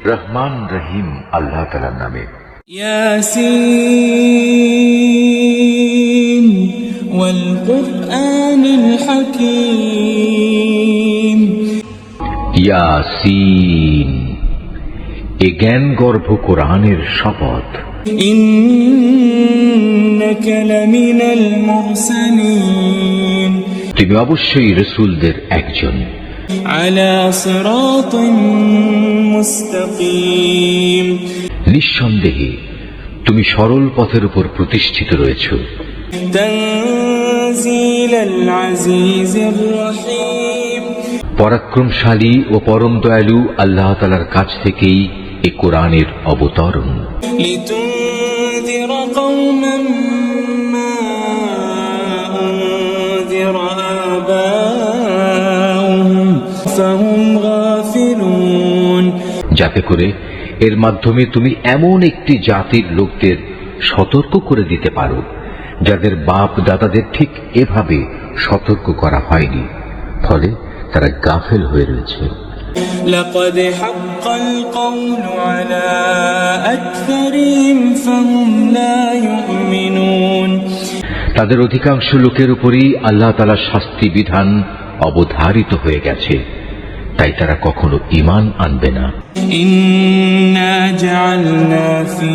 রহমান রহিম আল্লাহ তাআলার নামে। ইয়াসিন ওয়াল কুরআনিল হাকীম। ইয়াসিন, এ জ্ঞান গর্ভ কোরআনের শপথ। ইন্নাকা লামিনাল মুরসালিন, তুমি অবশ্যই রাসূলদের একজন। আলা সিরাতিন মুস্তাকিম, নিঃসন্দেহে তুমি সরল পথের উপর প্রতিষ্ঠিত রয়েছ। তানজিলাল আজিজির রহিম, পরাক্রমশালী ও পরম দয়ালু আল্লাহ তাআলার কাছ থেকেই এই কোরআনের অবতরণ। লিতুনযিরা কওমান মা উনযিরা আবাউহুম ফাহুম গাফিলুন, যাতে করে এর মাধ্যমে তুমি এমন একটি জাতির লোকদের সতর্ক করে দিতে পারো যাদের বাপ দাদাদের ঠিক এভাবে সতর্ক করা হয়নি, ফলে তারা গাফেল হয়ে রয়েছে। লাকাদ হাক্কাল কওলু আলা আকসারিহিম ফাহুম লা ইউমিনুন, তাদের অধিকাংশ লোকের উপরই আল্লাহ তাআলার শাস্তি বিধান অবধারিত হয়ে গেছে, তাই তারা কখনো ঈমান আনবে না। ইন্না জাআলনা ফি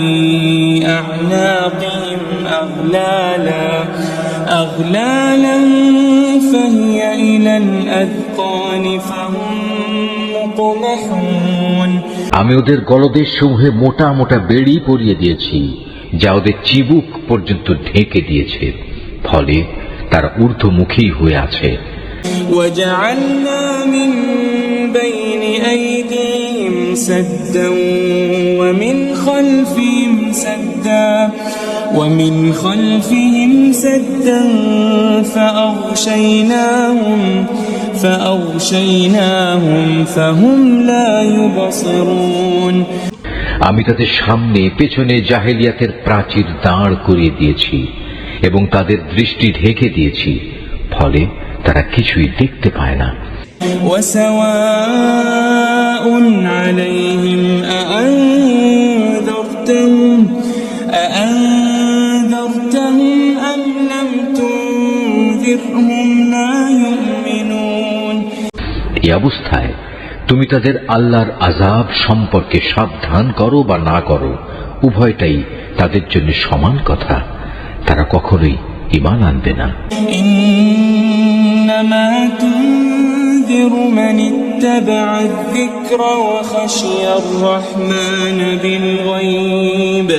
আ'নাকিহিম আগলালান ফাহিয়া ইলাল আযকানি ফাহুম মুকমাহুন, আমি ওদের গলদেশ সমূহে মোটা মোটা বেড়ি পরিয়ে দিয়েছি, যা ওদের চিবুক পর্যন্ত ঢেকে দিয়েছে, ফলে তারা ঊর্ধ্বমুখী হয়ে আছে। وجعلنا من بين أيديهم سدا ومن خلفهم سدا فأغشيناهم فهم لا يبصرون, আমি তাদের সামনে পেছনে জাহেলিয়াতের প্রাচীর দাঁড় করিয়ে দিয়েছি এবং তাদের দৃষ্টি ঢেকে দিয়েছি, ফলে তারা কিছুই দেখতে পায় না। وسواء عليهم أأنذرتهم أم لم تنذرهم لا يؤمنون, এই অবস্থায় তুমি তাদের আল্লাহর আযাব সম্পর্কে সাবধান করো বা না করো, উভয়টাই তাদের জন্য সমান কথা, তারা কখনোই ঈমান আনবে না। إنما تنذر من اتبع الذكر وخشي الرحمن بالغيب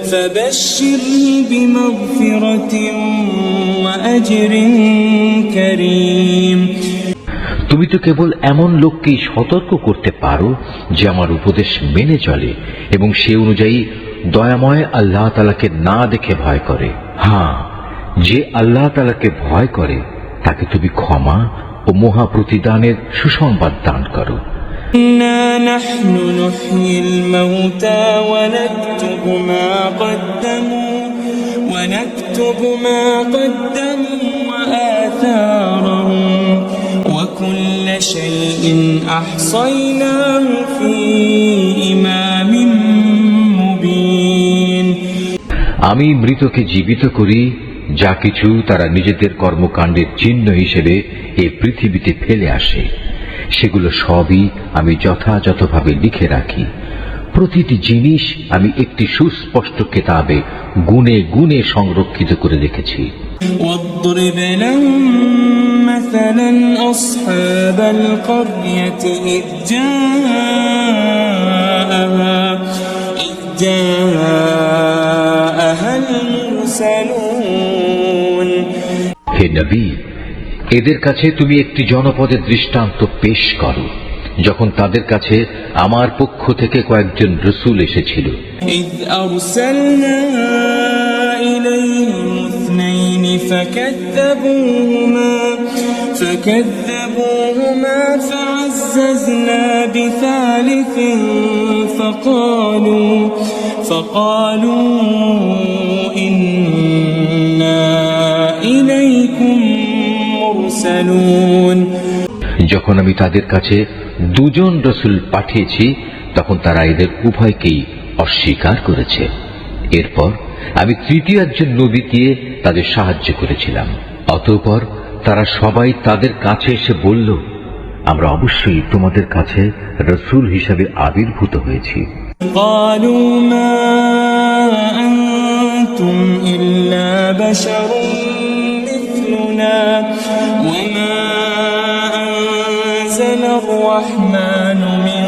فبشره بمغفرة وأجر كريم, তুমি তো কেবল এমন লোককেই সতর্ক করতে পারো যে আমার উপদেশ মেনে চলে এবং সে অনুযায়ী দয়াময় আল্লাহ তাআলাকে না দেখে ভয় করে। হ্যাঁ, যে আল্লাহ তাআলাকে ভয় করে তাকে তুমি ক্ষমা ও মহা প্রতিদানের সুসংবাদ দান করো। إنا نحن نحيي الموتى ونكتب ما قدموا وآثارهم وكل شيء أحصيناه في إمام مبين, আমি মৃতকে জীবিত করি, যা কিছু তারা নিজেদের কর্মকাণ্ডের চিহ্ন হিসেবে এই পৃথিবীতে ফেলে আসে, সেগুলো সবই আমি যথাযথভাবে লিখে রাখি। প্রতিটি জিনিস আমি একটি সুস্পষ্ট কিতাবে গুণে গুণে সংরক্ষিত করে রেখেছি। واضرب لهم مثلا أصحاب القرية إذ جاءها المرسلون, হে নবী, এদের কাছে তুমি একটি জনপদের দৃষ্টান্ত পেশ করো যখন তাদের কাছে আমার পক্ষ থেকে কয়েকজন রাসূল এসেছিল। إذ أرسلنا إليهم اثنين فكذبوهما فعززنا بثالث فقالوا إنا المرسلون যখন আমি তাদের কাছে দুজন রসুল পাঠিয়েছি তখন তারা এদের উভয়কেই অস্বীকার করেছে। এরপর আমি তৃতীয় একজন নবী দিয়ে তাদের সাহায্য করেছিলাম। অতঃপর তারা সবাই তাদের কাছে এসে বলল, আমরা অবশ্যই তোমাদের কাছে রসুল হিসাবে আবির্ভূত হয়েছি। قالوا ما أنتم إلا بشر مثلنا وما أنزل الرحمن من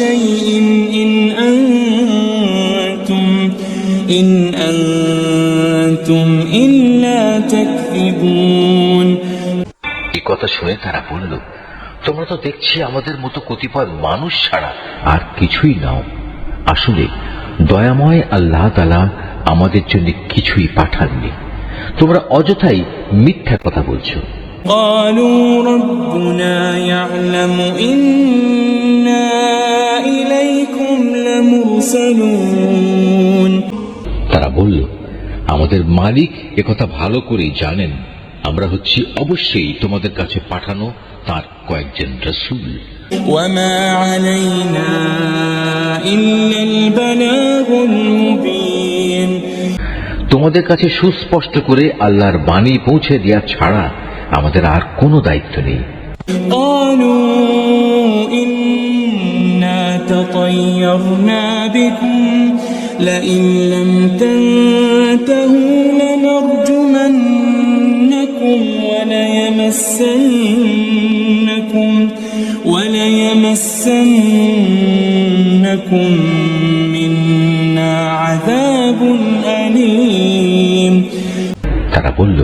شيء إن أنتم إلا تكذبون এই কথা শুনে তারা বলল, তোমরা তো দেখছি আমাদের মতো কতিপয় মানুষ ছাড়া আর কিছুই নাও। আসলে দয়াময় আল্লাহ তাআলা আমাদের জন্য কিছুই পাঠাননি, তোমরা অযথাই মিথ্যা কথা বলছো। قالوا ربنا يعلم إنا إليكم لمرسلون তারা বলল, আমাদের মালিক একথা ভালো করেই জানেন, আমরা হচ্ছি অবশ্যই তোমাদের কাছে পাঠানো তার কয়েকজন রাসূল। وما علينا إلا البلاغ المبين তোমাদের কাছে সুস্পষ্ট করে আল্লাহর বাণী পৌঁছে দেওয়া ছাড়া আমাদের আর কোনো দায়িত্ব নেই। قالوا إنا تطيرنا بكم لئن لم تنتهوا لنرجمنكم وليمسنكم منا عذاب أليم তারা বলল,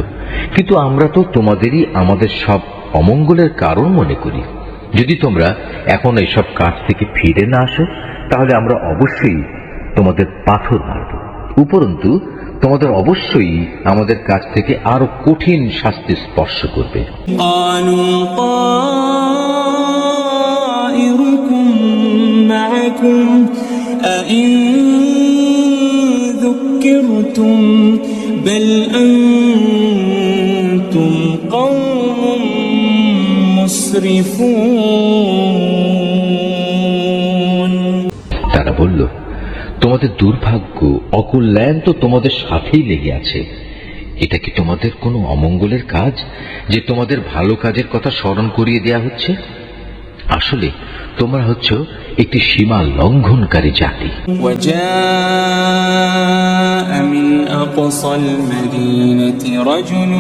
কিন্তু আমরা তো তোমাদেরই আমাদের সব অমঙ্গলের কারণ মনে করি। যদি তোমরা এখন এইসব কাজ থেকে ফিরে না আসো তাহলে আমরা অবশ্যই তোমাদের পাথর মারব। উপরন্তু তোমাদের অবশ্যই আমাদের কাছ থেকে আরো কঠিন শাস্তি স্পর্শ করবে। قالوا طائركم معكم أئن ذكرتم بل أنتم قوم مسرفون তারা বলল, তোমাদের দুর্ভাগ্য অকল্যাণ তো তোমাদের সাথেই লেগে আছে। এটা কি তোমাদের কোনো অমঙ্গলের কাজ যে তোমাদের ভালো কাজের কথা স্মরণ করিয়ে দেয়া হচ্ছে? আসলে তোমরা হচ্ছ একটি সীমা লঙ্ঘনকারী জাতি। وجاء من أقصى المدينة رجل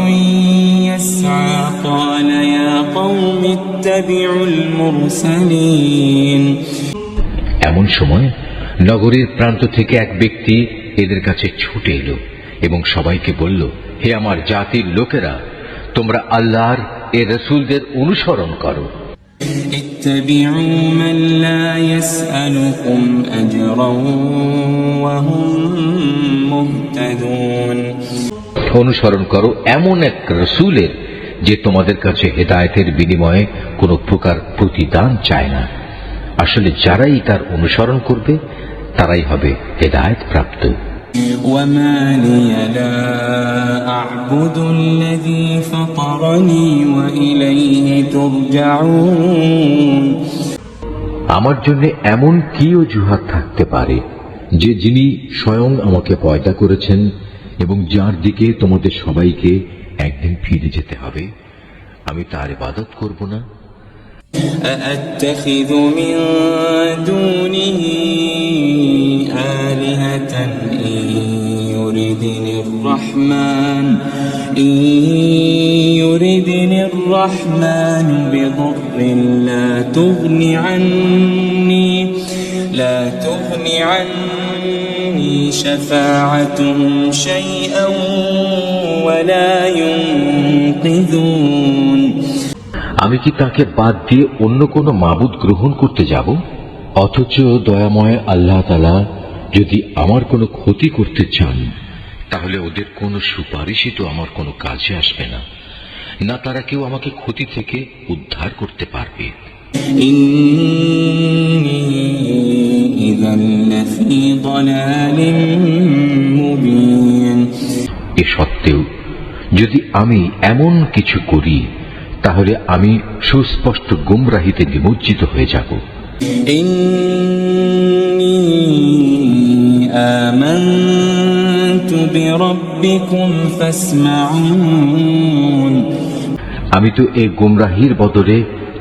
يسعى قال يا قوم اتبعوا المرسلين এমন সময় নগরীর প্রান্ত থেকে এক ব্যক্তি এদের কাছে ছুটে এলো এবং সবাইকে বলল, হে আমার জাতির লোকেরা, তোমরা আল্লাহর এ রাসূলদের অনুসরণ করো। اتبعوا من لا يسألكم أجرا وهم مهتدون অনুসরণ করো এমন এক রাসূলের যে তোমাদের কাছে হেদায়েতের বিনিময়ে কোনো প্রকার প্রতিদান চায় না। আসলে যারাই তার অনুসরণ করবে তারাই হবে হেদায়েত প্রাপ্ত। وما لي لا أعبد الذي فطرني وإليه ترجعون আমার জন্য এমন কি অজুহাত থাকতে পারে যে যিনি স্বয়ং আমাকে পয়দা করেছেন এবং যার দিকে তোমাদের সবাইকে একদিন ফিরে যেতে হবে, আমি তার ইবাদত করব না? أأتخذ من دونه آلهة إن يردني الرحمن بضر لا تغن عني شفاعتهم شيئا ولا ينقذون আমি কি তাকে বাদ দিয়ে অন্য কোনো মাবুদ গ্রহণ করতে যাব? অথচ দয়াময় আল্লাহ তাআলা যদি আমার কোনো ক্ষতি করতে চান তাহলে ওদের কোনো সুপারিশই তো আমার কোনো কাজে আসবে না, না তারা কেউ আমাকে ক্ষতি থেকে উদ্ধার করতে পারবে। إني إذا لفي ضلال مبين এ সত্ত্বেও যদি আমি এমন কিছু করি তাহলে আমি সুস্পষ্ট গুমরাহিতে নিমজ্জিত হয়ে যাব। إني آمنت بربكم فاسمعون আমি তো এই গুমরাহির বদলে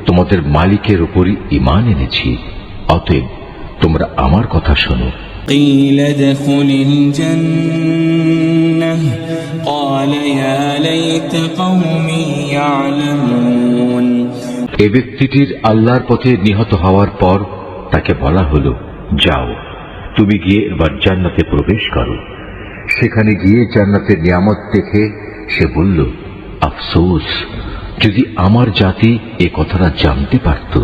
তোমাদের মালিকের উপরই ঈমান এনেছি, অতএব তোমরা আমার কথা শোনো। قيل ادخل الجنة قال يا ليت قومي يعلمون এ ব্যক্তিটির আল্লাহর পথে নিহত হওয়ার পর তাকে বলা হলো, যাও তুমি গিয়ে এবার জান্নাতে প্রবেশ করো। সেখানে গিয়ে জান্নাতের নিয়ামত দেখে সে বলল, আফসোস যদি আমার জাতি এ কথাটা জানতে পারত।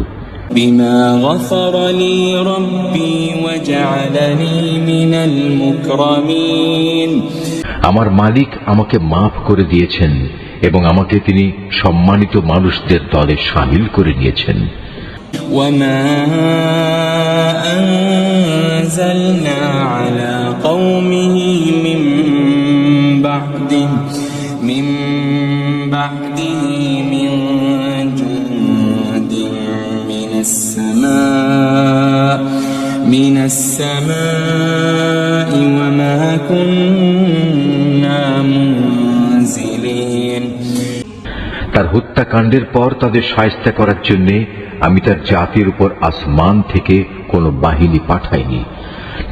بما غفر لي ربي وجعلني من المكرمين আমার মালিক আমাকে মাফ করে দিয়েছেন এবং আমাকে তিনি সম্মানিত মানুষদের দলে শামিল করে নিয়েছেন। وما أنزلنا على قومه من بعده من جند من السماء وما كنا منزلين তার হত্যাকাণ্ডের পর তাদের শায়েস্তা করার জন্য আমি তার জাতির উপর আসমান থেকে কোনো বাহিনী পাঠাইনি,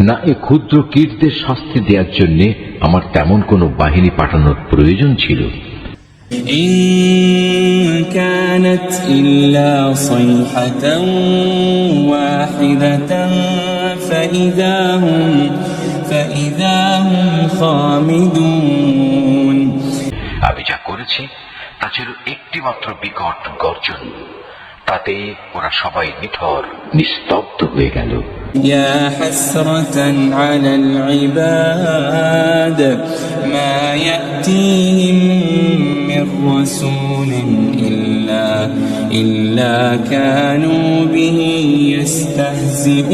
না এ ক্ষুদ্র কীটদের শাস্তি দেওয়ার জন্য আমার তেমন কোনো বাহিনী পাঠানোর প্রয়োজন ছিল। إن كانت إلا صيحة واحدة فإذا هم خامدون আমি যা করেছি তা ছিল একটি মাত্র বিকট গর্জন, তাতে ওরা সবাই নিথর নিস্তব্ধ হয়ে গেল। يا حسرة على العباد ما يأتيهم من رسول إلا كانوا به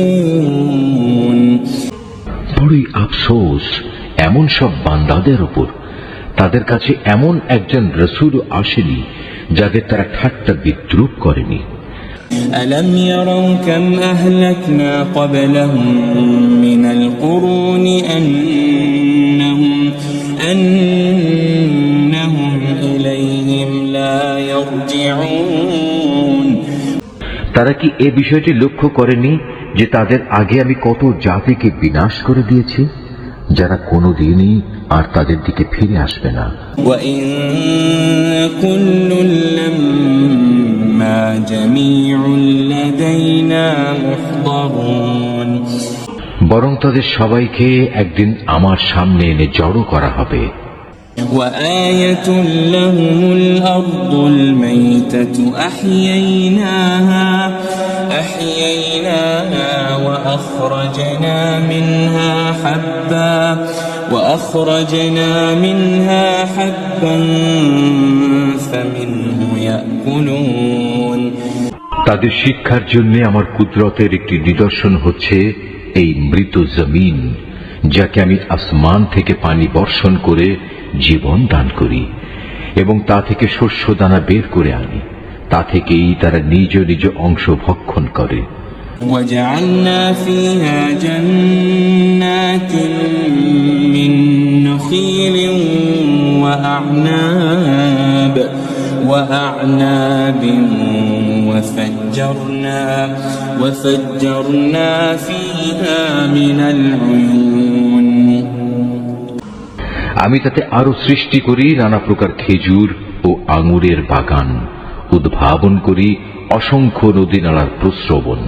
يستهزئون বড়ই আফসোস এমন সব বান্দাদের উপর, তাদের কাছে এমন একজন রসুল আসেনি যাদের তারা ঠাট্টা বিদ্রুপ করেনি। ألم يروا كم أهلكنا قبلهم من القرون أنهم إليهم لا يرجعون তারা কি এ বিষয়টি লক্ষ্য করেনি যে তাদের আগে আমি কত জাতিকে বিনাশ করে দিয়েছি, যারা কোনোদিনই আর তাদের দিকে ফিরে আসবে না। وإن كل لما جميع لدينا محضرون বরং তাদের সবাইকে একদিন আমার সামনে এনে জড়ো করা হবে। وآية لهم الأرض الميتة أحييناها وأخرجنا منها حبا فمنه يأكلون তাদের শিক্ষার জন্য আমার কুদরতের একটি নিদর্শন হচ্ছে এই মৃত জমিন, যাকে আমি আসমান থেকে পানি বর্ষণ করে জীবন দান করি এবং তা থেকে শস্য দানা বের করে আনি, তা থেকেই তারা নিজ নিজ অংশ ভক্ষণ করে। وجعلنا فيها جنات من نخيل وأعناب وفجرنا فيها من العيون আমি তাতে আরো সৃষ্টি করি নানা প্রকার খেজুর ও আঙুরের বাগান, উদ্ভাবন করি অসংখ্য নদী নালার প্রস্রবণ।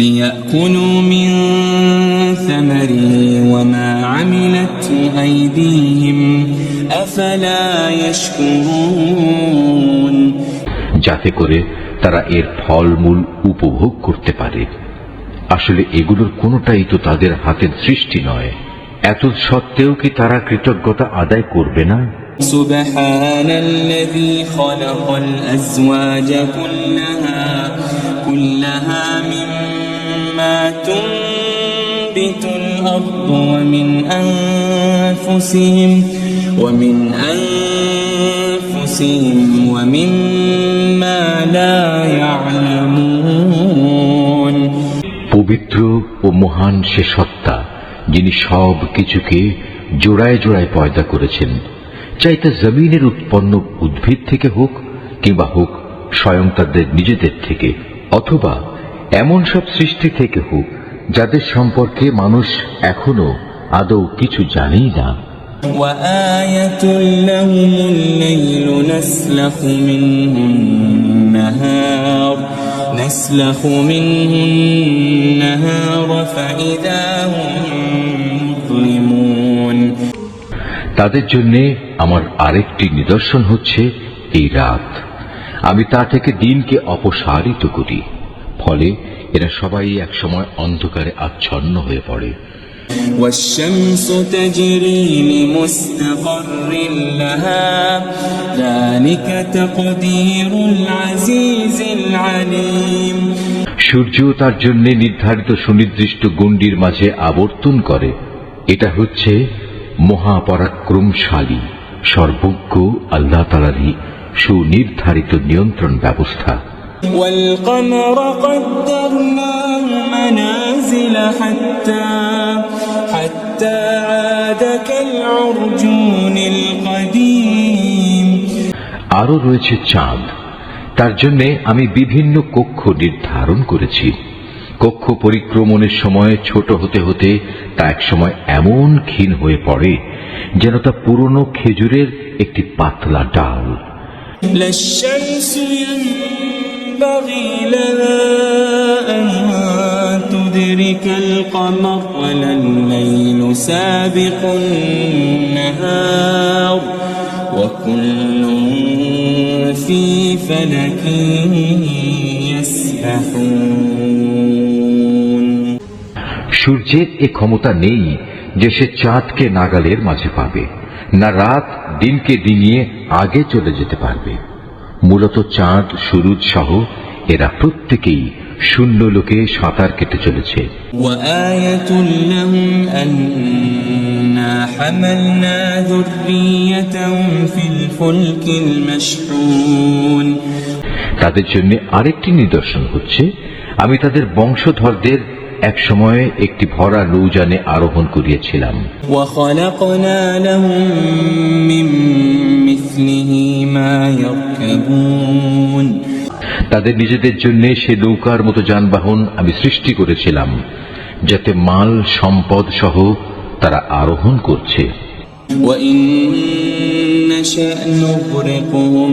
ليأكلوا من ثمره وما عملته أيديهم أفلا يشكرون যাতে করে তারা এর ফলমূল উপভোগ করতে পারে। আসলে এগুলোর কোনোটাই তো তাদের হাতের সৃষ্টি নয়, এত সত্ত্বেও কি তারা কৃতজ্ঞতা আদায় করবে না? سبحان الذي خلق الأزواج لها مما تنبت الأرض ومن أنفسهم ومما لا يعلمون পবিত্র ও মহান সে সত্তা যিনি সব কিছুকে জোড়ায় জোড়ায় পয়দা করেছেন, চাই তা জমিনের উৎপন্ন উদ্ভিদ থেকে হোক কিংবা হোক স্বয়ং তাদের নিজেদের থেকে, অথবা এমন সব সৃষ্টি থেকে হোক যাদের সম্পর্কে মানুষ এখনো আদৌ কিছু জানেই না। وآية لهم الليل نسلخ منه النهار فإذا هم مظلمون তাদের জন্য আমার আরেকটি নিদর্শন হচ্ছে এই রাত। আমি তা থেকে দিনকে অপসারিত করি, ফলে এরা সবাই একসময় অন্ধকারে আচ্ছন্ন হয়ে পড়ে। والشمس تجري لمستقر لها ذلك تقدير العزيز العليم সূর্য তার জন্য নির্ধারিত সুনির্দিষ্ট গণ্ডির মাঝে আবর্তন করে, এটা হচ্ছে মহাপরাক্রমশালী সর্বজ্ঞ আল্লাহ তাআলারই সুনির্ধারিত নিয়ন্ত্রণ ব্যবস্থা। والقمر قدرناه منازل حتى عاد كالعرجون القديم আরো রয়েছে চাঁদ, তার জন্য আমি বিভিন্ন কক্ষ নির্ধারণ করেছি। কক্ষ পরিক্রমণের সময় ছোট হতে হতে তা এক সময় এমন ক্ষীণ হয়ে পড়ে যেন তা পুরনো খেজুরের একটি পাতলা ডাল। لا الشمس ينبغي لها أن تدرك القمر ولا الليل سابق النهار وكل في فلك يسبحون সূর্যের এ ক্ষমতা নেই যে সে চাঁদকে নাগালের মাঝে পাবে, না রাত দিনকে দিনিয়ে আগে চলে যেতে পারবে। মূলত চাঁদ সুরুজ সহ এরা প্রত্যেকেই শূন্য লোকে সাঁতার কেটে চলেছে। وآية لهم أنا حملنا ذريتهم في الفلك المشحون তাদের জন্য আরেকটি নিদর্শন হচ্ছে আমি তাদের বংশধরদের এক সময়ে একটি ভরা নৌযানে আরোহণ করিয়েছিলাম। وخلقنا لهم من مثله ما يركبون তাদের নিজেদের জন্য সে নৌকার মতো যানবাহন আমি সৃষ্টি করেছিলাম, যাতে মাল সম্পদ সহ তারা আরোহণ করছে। وإن نشأ نغرقهم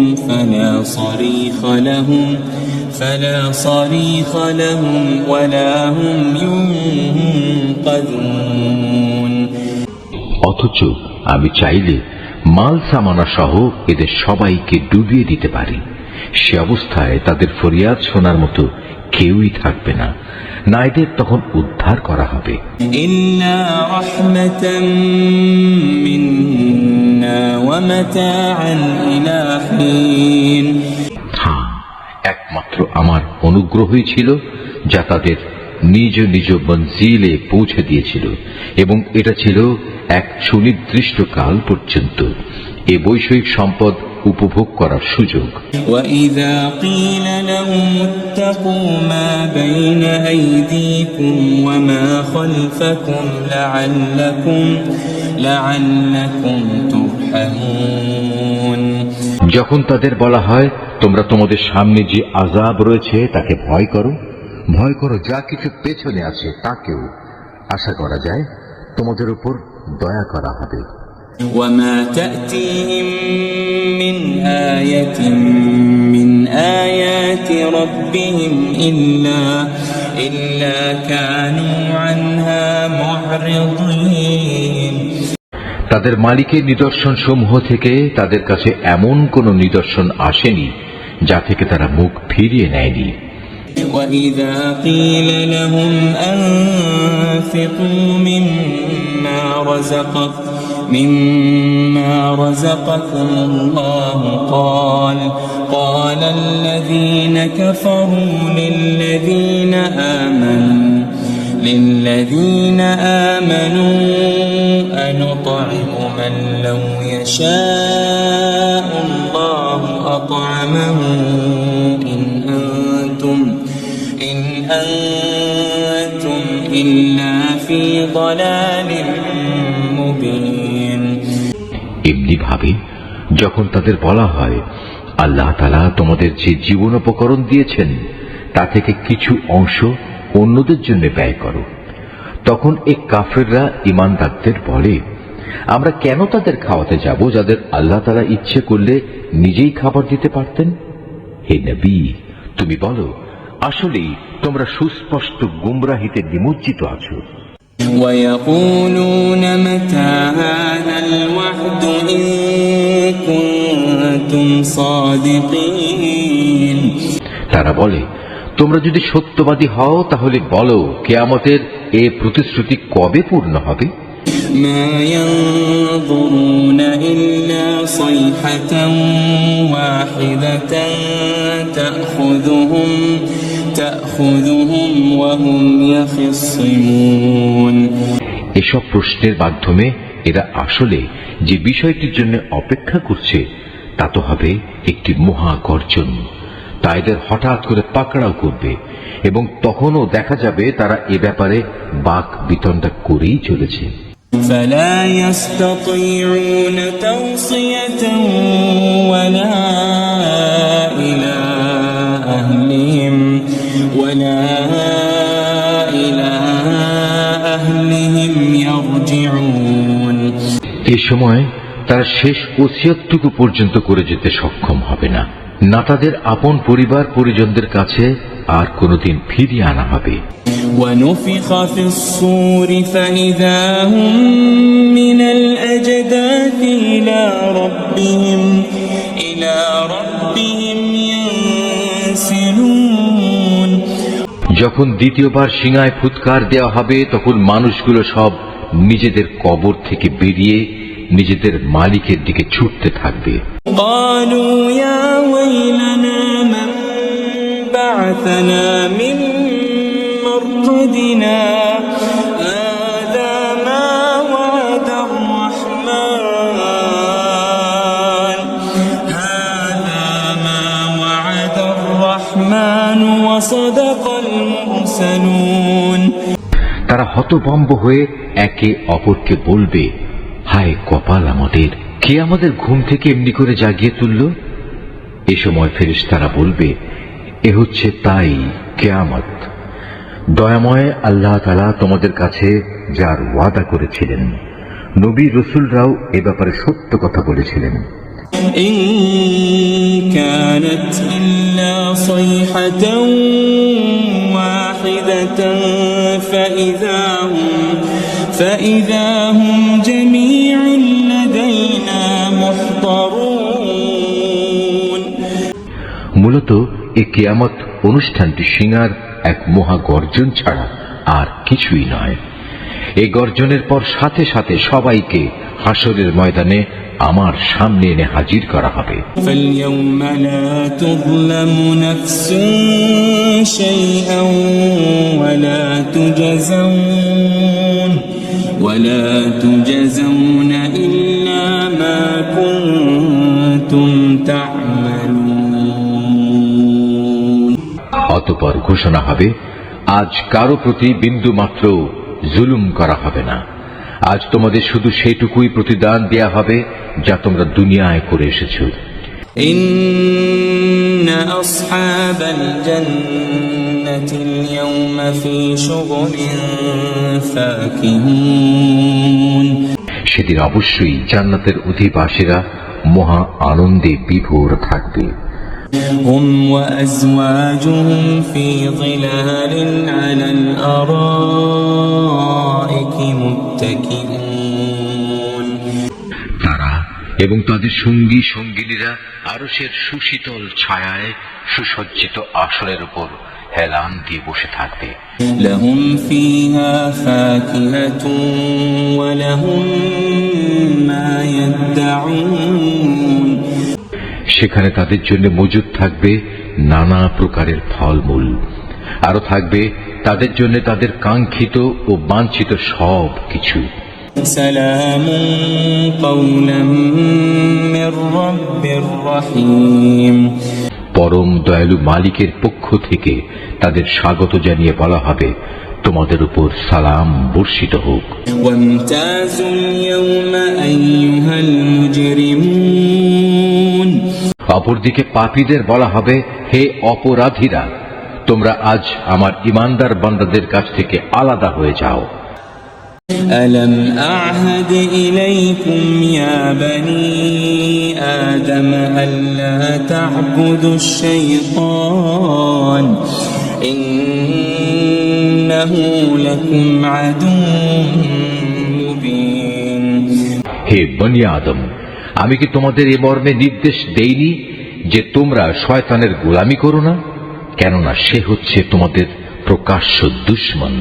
فلا صريخ لهم ولا هم ينقذون অথচ আমি চাইলে মাল সামানা সহ এদের সবাইকে ডুবিয়ে দিতে পারি। সে অবস্থায় তাদের ফরিয়াদ শোনার মতো কেউই থাকবে না, না এদের তখন উদ্ধার করা হবে। إلا رحمة منا ومتاعا إلى حين হ্যাঁ, একমাত্র আমার অনুগ্রহই ছিল যা তাদের নিজ নিজ মঞ্জিলে পৌঁছে দিয়েছিল, এবং এটা ছিল এক সুনির্দিষ্ট কাল পর্যন্ত এ বৈষয়িক সম্পদ উপভোগ করার সুযোগ। وإذا قيل لهم اتقوا ما بين أيديكم وما خلفكم لعلكم ترحمون যখন তাদের বলা হয় তোমরা তোমাদের সামনে যে আযাব রয়েছে তাকে ভয় করো, যা কিছু পেছনে আছে তাকেও আশা করা যায় তোমাদের উপর দয়া করা হবে। وما تأتيهم من آية من آيات ربهم إلا كانوا عنها معرضين তাদের মালিকের নিদর্শন সমূহ থেকে তাদের কাছে এমন কোন নিদর্শন আসেনি যা থেকে তারা মুখ ফিরিয়ে নেয়নি। وإذا قيل لهم أنفقوا مما رزقكم الله قال الذين كفروا للذين آمنوا أنطعم من لو يشاء الله أطعمه إن أنتم إلا في ضلال مبين এমনি ভাবে যখন তাদের বলা হয় আল্লাহ তাআলা তোমাদের যে জীবনোপকরণ দিয়েছেন তা থেকে কিছু অংশ অন্যদের জন্য ব্যয় করো, তখন এই কাফেররা ঈমানদারদের বলে, আমরা কেন তাদের খাওয়াতে যাব যাদের আল্লাহ তাআলা ইচ্ছে করলে নিজেই খাবার দিতে পারতেন। হে নবী, তুমি বলো, আসলেই তোমরা সুস্পষ্ট গুমরাহিতে নিমজ্জিত আছো। ويقولون متى هذا الوعد إن كنتم صادقين তারা বলে, তোমরা যদি সত্যবাদী হও তাহলে বলো কিয়ামতের এই প্রতিশ্রুতি কবে পূর্ণ হবে। ما ينظرون إلا صيحة واحدة تأخذهم وهم يخصمون এসব প্রশ্নের মাধ্যমে এরা আসলে যে বিষয়টির জন্য অপেক্ষা করছে তা তো হবে একটি মহা গর্জন। তা এদের হঠাৎ করে পাকড়াও করবে এবং তখনও দেখা যাবে তারা এ ব্যাপারে বাক বিতণ্ডা করেই চলেছে। فلا يستطيعون توصية ولا إلى أهلهم يرجعون এ সময় তারা শেষ ওসিয়তটুকু পর্যন্ত করে যেতে সক্ষম হবে না, না তাদের আপন পরিবার পরিজনদের কাছে আর কোনোদিন ফিরিয়ে আনা হবে। ونفخ في الصور فإذا هم من الأجداث إلى ربهم ينسلون যখন দ্বিতীয়বার সিংহায় ফুৎকার দেওয়া হবে তখন মানুষগুলো সব নিজেদের কবর থেকে বেরিয়ে নিজেদের মালিকের দিকে ছুটতে থাকবে। قالوا يا ويلنا من بعثنا من مرقدنا هذا ما وعد الرحمن وصدق المرسلون তারা হতভম্ব হয়ে একে অপরকে বলবে, হায় কপাল আমাদের, কে আমাদের ঘুম থেকে এমনি করে জাগিয়ে তুলল। এ সময় ফেরেশতারা বলবে, এ হচ্ছে তাই কিয়ামত। দয়াময় আল্লাহ তাআলা তোমাদের কাছে যার ওয়াদা করেছিলেন, নবী রাসূলরাও এ ব্যাপারে সত্য কথা বলেছিলেন। إن كانت إلا صيحة واحدة فإذا هم جميع لدينا محضرون মূলত এই কিয়ামত অনুষ্ঠানটি সিংহার এক মহা গর্জন ছাড়া আর কিছুই নয়। এই গর্জনের পর সাথে সাথে সবাইকে হাসরের ময়দানে আমার সামনে এনে হাজির করা হবে। فاليوم لا تظلم نفس شيئا ولا تجزون إلا ما كنتم تعملون অতঃপর ঘোষণা হবে, আজ কারো প্রতি বিন্দু মাত্র জুলুম করা হবে না। আজ তোমাদের শুধু সেটুকুই প্রতিদান দেয়া হবে যা তোমরা দুনিয়ায় করে এসেছো। إن أصحاب الجنة اليوم في شغل فاكهون সেদিন অবশ্যই জান্নাতের অধিবাসীরা মহা আনন্দে বিভোর থাকবে। هم وأزواجهم في ظلال على الأرائك متكئون তারা এবং তাদের সঙ্গী সঙ্গিনীরা আরশের সুশীতল ছায়ায় সুসজ্জিত আসনের উপর হেলান দিয়ে বসে থাকবে। لهم فيها فاكهة ولهم ما يدعون সেখানে তাদের জন্য মজুদ থাকবে নানা প্রকারের ফলমূল, আরো থাকবে তাদের জন্য তাদের কাঙ্ক্ষিত ও বাঞ্ছিত সব কিছু। سلام قولا من رب رحيم পরম দয়ালু মালিকের পক্ষ থেকে তাদের স্বাগত জানিয়ে বলা হবে, তোমাদের উপর সালাম বর্ষিত হোক। وامتازوا اليوم أيها المجرمون অপরদিকে পাপীদের বলা হবে, হে অপরাধীরা, তোমরা আজ আমার ইমানদার বান্দাদের কাছ থেকে আলাদা হয়ে যাও। ألم أعهد إليكم يا بني آدم ألا تعبدوا الشيطان إنه لكم عدو مبين হে বনি আদম, আমি কি তোমাদের এ মর্মে নির্দেশ দেইনি যে তোমরা শয়তানের গোলামি করো না? কেননা সে হচ্ছে তোমাদের প্রকাশ্য দুশমন।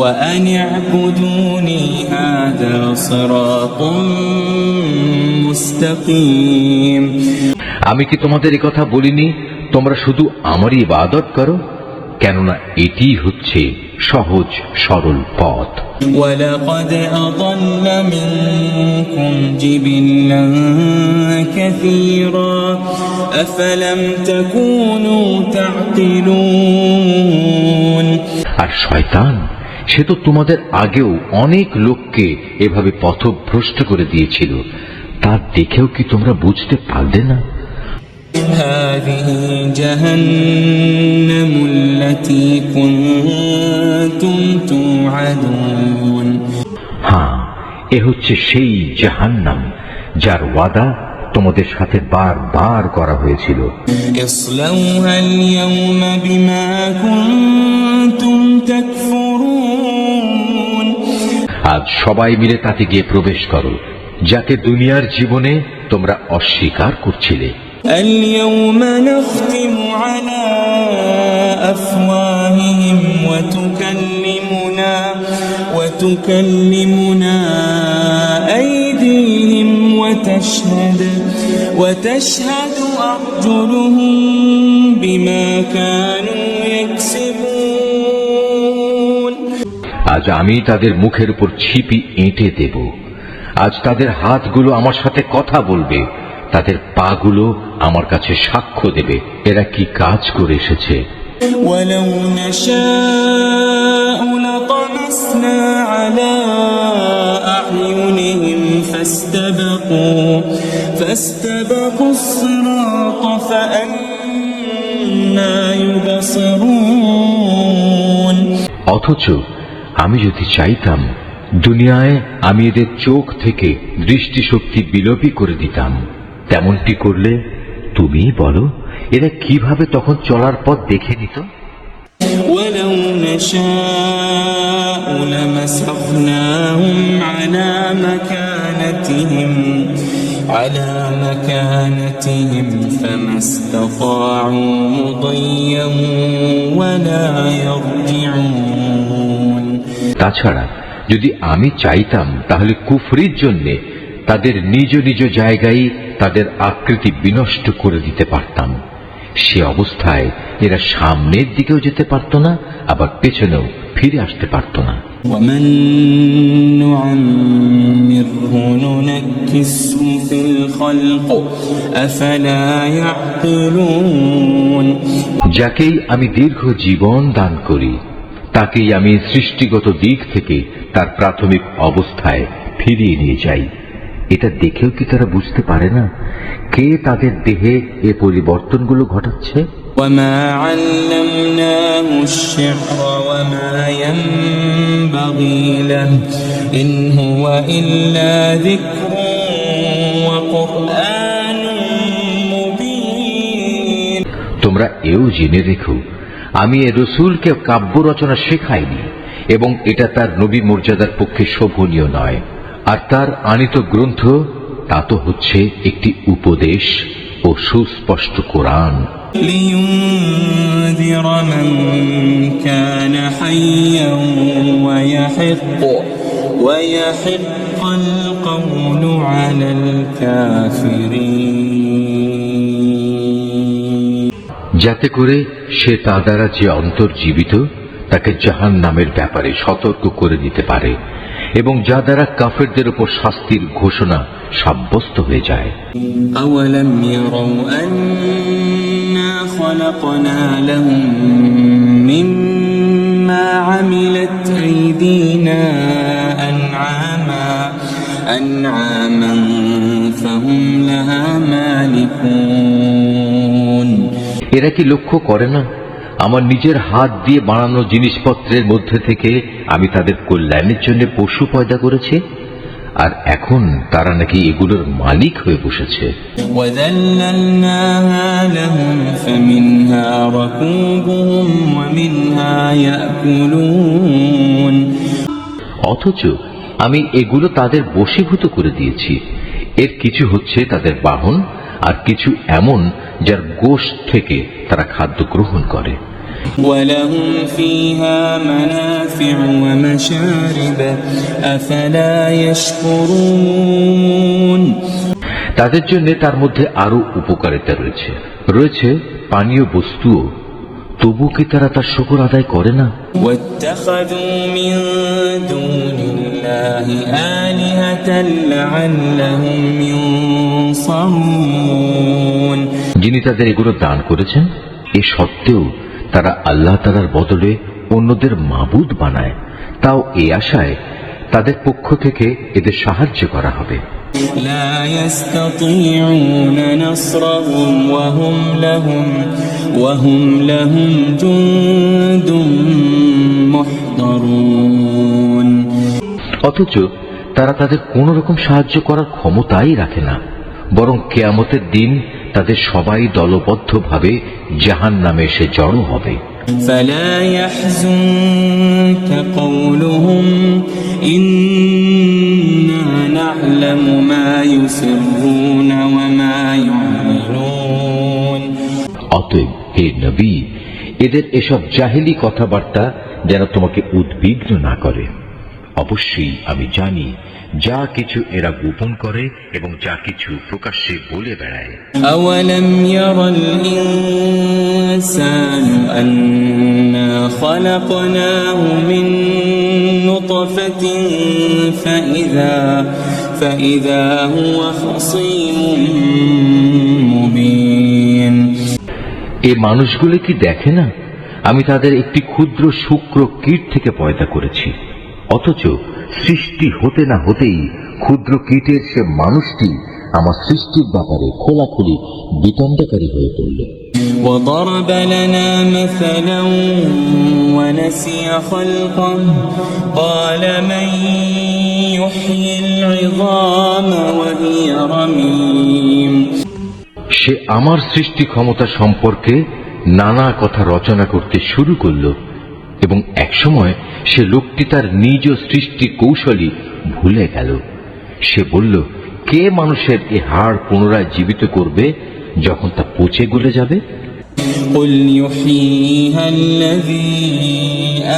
وأن اعبدوني هذا صراط مستقيم আমি কি তোমাদের এই কথা বলিনি তোমরা শুধু আমারই ইবাদত করো? কেননা এটি হচ্ছে সহজ সরল পথ। ولقد أضل منكم جبلا كثيرا أفلم تكونوا تعقلون আর শয়তান সে তো তোমাদের আগেও অনেক লোককে এভাবে পথভ্রষ্ট করে দিয়েছিল, তা দেখেও কি তোমরা বুঝতে পারলে না? هذه جهنم التي كنتم توعدون হ্যাঁ, এ হচ্ছে সেই জাহান্নাম যার ওয়াদা তোমাদের সাথে বারবার করা হয়েছিল। اصلوها اليوم بما كنتم تكفرون আজ সবাই মিলে তাতে গিয়ে প্রবেশ করো, যাকে দুনিয়ার জীবনে তোমরা অস্বীকার করছিলে। اليوم نختم على أفواههم وتكلمنا أيديهم وتشهد أرجلهم بما كانوا يكسبون আজ আমি তাদের মুখের উপর ছিপি এঁটে দেব। আজ তাদের হাতগুলো আমার সাথে কথা বলবে, তাদের পাগুলো আমার কাছে সাক্ষ্য দেবে এরা কি কাজ করে এসেছে। ولو نشاء لطمسنا على أعينهم فاستبقوا الصراط فأنى يبصرون অথচ আমি যদি চাইতাম দুনিয়ায় আমি এদের চোখ থেকে দৃষ্টিশক্তি বিলোপী করে দিতাম। তেমনটি করলে তুমি বলো এরা কিভাবে তখন চলার পথ দেখে নিত? ولو نشاء لمسخناهم على مكانتهم فما استطاعوا مضيا ولا يرجعون তাছাড়া যদি আমি চাইতাম তাহলে কুফরির জন্য তাদের নিজ নিজ জায়গায় তাদের আকৃতি বিনষ্ট করে দিতে পারতাম। সে অবস্থায় এরা সামনের দিকেও যেতে পারত না, আবার পেছনেও ফিরে আসতে পারত না। ومن نعمره ننكسه في الخلق أفلا يعقلون যাকেই আমি দীর্ঘ জীবন দান করি তাকেই আমি সৃষ্টিগত দিক থেকে তার প্রাথমিক অবস্থায় ফিরিয়ে নিয়ে যাই। এটা দেখেও কি তারা বুঝতে পারে না কে তাদের দেহে এ পরিবর্তনগুলো ঘটাচ্ছে? وما علمناه الشعر وما ينبغي له إن هو إلا ذكر وقرآن مبين তোমরা এও জেনে রেখো আমি এ রসুলকে কাব্য রচনা শেখাইনি এবং এটা তার নবী মর্যাদার পক্ষে শোভনীয় নয়। আর তার আনিত গ্রন্থ তা তো হচ্ছে একটি উপদেশ ও সুস্পষ্ট কোরআন। لينذر لينذر من كان حيا ويحق القول على الكافرين যাতে করে সে তা দ্বারা যে অন্তর্জীবিত তাকে জাহান্নামের ব্যাপারে সতর্ক করে দিতে পারে এবং যা দ্বারা কাফেরদের উপর শাস্তির ঘোষণা সাব্যস্ত হয়ে যায়। أولم يروا أنا خلقنا لهم مما عملت أيدينا أنعاما فهم لها مالكون এরা কি লক্ষ্য করে না আমার নিজের হাত দিয়ে বানানো জিনিসপত্রের মধ্যে থেকে আমি তাদের কল্যাণের জন্য পশু পয়দা করেছি, আর এখন তারা নাকি এগুলোর মালিক হয়ে বসেছে। وَذَلَّلْنَاهَا لَهُمْ فَمِنْهَا رَكُوبُهُمْ وَمِنْهَا يَأْكُلُونَ অথচ আমি এগুলো তাদের বশীভূত করে দিয়েছি। এর কিছু হচ্ছে তাদের বাহন, আর কিছু এমন যার গোশত থেকে তারা খাদ্য গ্রহণ করে। وَلَهُمْ فِيهَا مَنَافِعُ وَمَشَارِبُ أَفَلَا يَشْكُرُونَ তাদের জন্য তার মধ্যে আরো উপকারিতা রয়েছে পানীয় বস্তুও, তবু কি তারা তার শুকর আদায় করে না? وَاتَّخَذُوا مِن دُونِ اللَّهِ آلِهَةً لَعَلَّهُمْ يُنصَرُونَ যিনি তাদের এগুলো দান করেছেন, এ সত্ত্বেও তারা আল্লাহ তাআলার বদলে অন্যদের মাবুদ বানায়, তাও এই আশায় তাদের পক্ষ থেকে এদের সাহায্য করা হবে। لا يستطيعون نصرهم وهم لهم جند محضرون অথচ তারা তাদের কোন রকম সাহায্য করার ক্ষমতাই রাখে না, বরং কিয়ামতের দিন তাদের সবাই দলবদ্ধভাবে জাহান্নামে এসে জড়ো হবে। فلا يحزنك قولهم إنا نعلم ما يسرون وما يعلنون অতএব হে নবী, এদের এসব জাহেলি কথাবার্তা যেন তোমাকে উদ্বিগ্ন না করে। অবশ্যই আমি জানি যা কিছু এরা গোপন করে এবং যা কিছু প্রকাশ্যে বলে বেড়ায়। أولم ير الإنسان أنا خلقناه من نطفة فإذا هو خصيم مبين এ মানুষগুলো কি দেখে না আমি তাদের একটি ক্ষুদ্র শুক্র কীট থেকে পয়দা করেছি, অথচ সৃষ্টি হতে না হতেই ক্ষুদ্র কীটের সে মানুষটি আমার সৃষ্টির ব্যাপারে খোলাখুলি বিতণ্ডাকারী হয়ে পড়ল। وضرب لنا مثلا ونسي خلقه قال من يحيي العظام وهي رميم সে আমার সৃষ্টি ক্ষমতা সম্পর্কে নানা কথা রচনা করতে শুরু করল এবং একসময় সে লোকটি তার নিজ সৃষ্টি কৌশলী ভুলে গেল। সে বলল, কে মানুষের এ হাড় পুনরায় জীবিত করবে যখন তা পচে গলে যাবে? قل يحييها الذي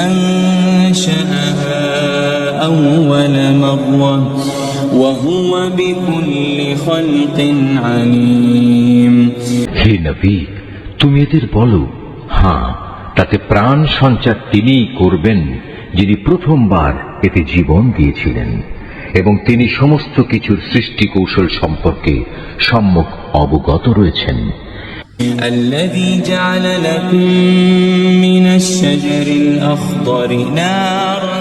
أنشأها أول مرة وهو بكل خلق عليم হে নবী, তুমি এদের বলো, হ্যাঁ, তাতে প্রাণ সঞ্চার তিনিই করবেন যিনি প্রথমবার এতে জীবন দিয়েছিলেন, এবং তিনি সমস্ত কিছুর সৃষ্টি কৌশল সম্পর্কে সম্যক অবগত রয়েছেন। الذي جعل لكم من الشجر الأخضر نارا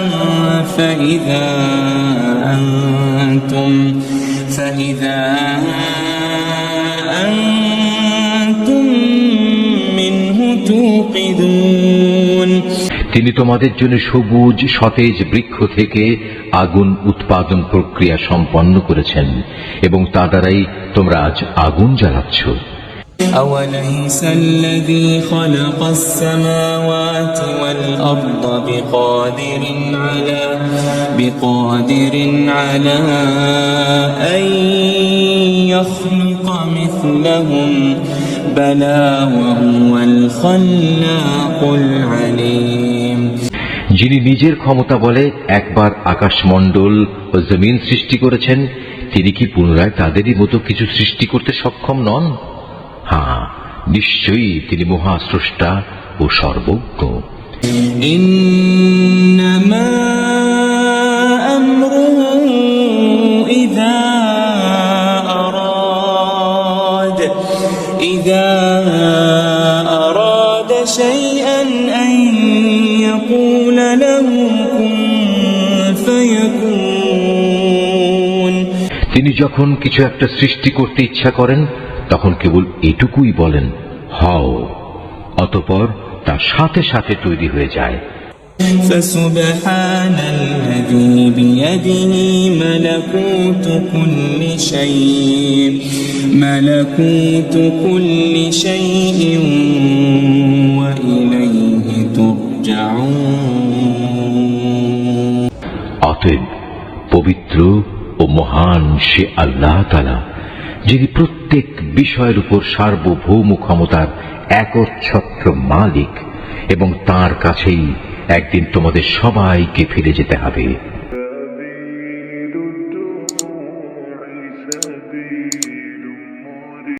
فإذا أنتم منه توقدون তিনি তোমাদের জন্য সবুজ সতেজ বৃক্ষ থেকে আগুন উৎপাদন প্রক্রিয়া সম্পন্ন করেছেন এবং তা দ্বারাই তোমরা আজ আগুন জ্বালাচ্ছ। أوليس الذي خلق السماوات والأرض بقادر على أن يخلق مثلهم بلى وهو الخلاق العليم যিনি নিজের ক্ষমতা বলে একবার আকাশমণ্ডল ও জমিন সৃষ্টি করেছেন, তিনি কি পুনরায় তাদেরই মতো কিছু সৃষ্টি করতে সক্ষম নন? হ্যাঁ, নিশ্চয়ই তিনি মহাস্রষ্টা ও সর্বজ্ঞ। إنما أمره إذا أراد شيئا أن يقول له كن فيكون তিনি যখন কিছু একটা সৃষ্টি করতে ইচ্ছা করেন তখন কেবল এটুকুই বলেন, হও, অতঃপর তা সাথে সাথে তৈরি হয়ে যায়। فسبحان الذي بيده ملكوت كل شيء وإليه ترجعون অতএব পবিত্র ও মহান সে আল্লাহ তাআলা, যিনি প্রত্যেক বিষয়ের উপর সার্বভৌম ক্ষমতার একচ্ছত্র মালিক, এবং তার কাছেই একদিন তোমাদের সবাইকে ফিরে যেতে হবে। سبيل الدموع سبيل